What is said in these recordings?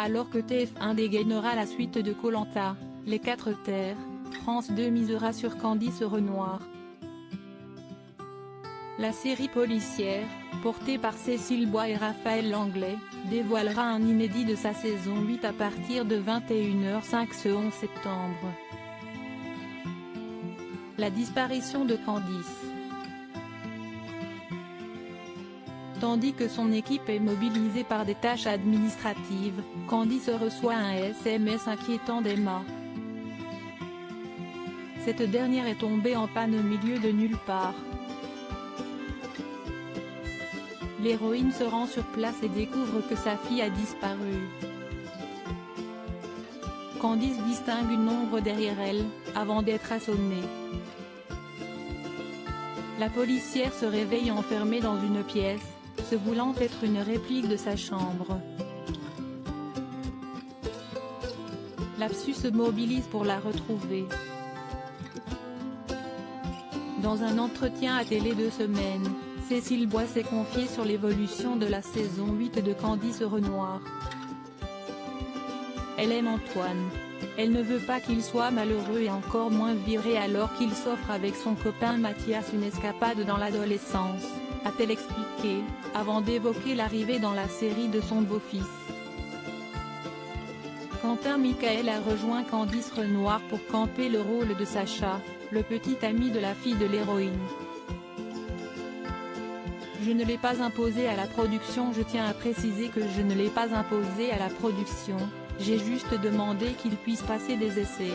alors que TF1 dégainera la suite de Koh Lanta, Les 4 Terres, France 2 misera sur Candice Renoir. La série policière, portée par Cécile Bois et Raphaël Langlais, dévoilera un inédit de sa saison 8 à partir de 21h05 ce 11 septembre. La disparition de Candice. Tandis que son équipe est mobilisée par des tâches administratives, Candice reçoit un SMS inquiétant d'Emma. Cette dernière est tombée en panne au milieu de nulle part. L'héroïne se rend sur place et découvre que sa fille a disparu. Candice distingue une ombre derrière elle, avant d'être assommée. La policière se réveille enfermée dans une pièce, se voulant être une réplique de sa chambre. Lapsus se mobilise pour la retrouver. Dans un entretien à Télé 2 Semaines, Cécile Bois s'est confiée sur l'évolution de la saison 8 de Candice Renoir. Elle aime Antoine. Elle ne veut pas qu'il soit malheureux et encore moins viré alors qu'il s'offre avec son copain Mathias une escapade dans l'adolescence, a-t-elle expliqué, avant d'évoquer l'arrivée dans la série de son beau-fils. Quentin Mikaël a rejoint Candice Renoir pour camper le rôle de Sacha, le petit ami de la fille de l'héroïne. Je ne l'ai pas imposé à la production. Je tiens à préciser que je ne l'ai pas imposé à la production, j'ai juste demandé qu'il puisse passer des essais.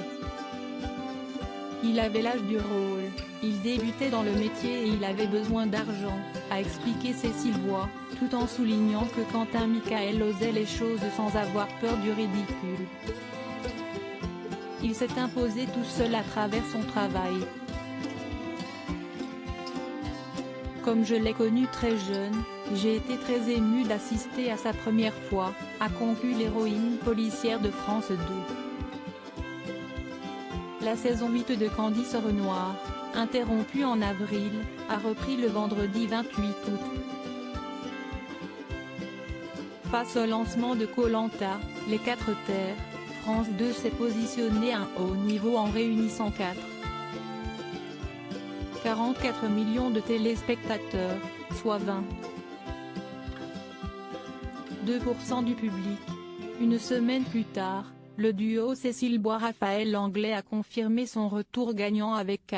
Il avait l'âge du rôle, il débutait dans le métier et il avait besoin d'argent, a expliqué Cécile Bois, tout en soulignant que Quentin Mikaël osait les choses sans avoir peur du ridicule. Il s'est imposé tout seul à travers son travail. Comme je l'ai connu très jeune, j'ai été très émue d'assister à sa première fois, a conclu l'héroïne policière de France 2. La saison 8 de Candice Renoir, interrompue en avril, a repris le vendredi 28 août. Face au lancement de Koh Lanta, Les 4 Terres, France 2 s'est positionné à un haut niveau en réunissant 44 millions de téléspectateurs, soit 22% du public. Une semaine plus tard, le duo Cécile Bois-Raphaël Langlais a confirmé son retour gagnant avec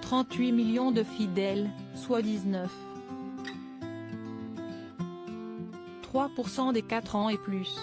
38 millions de fidèles, soit 19,3% des 4 ans et plus.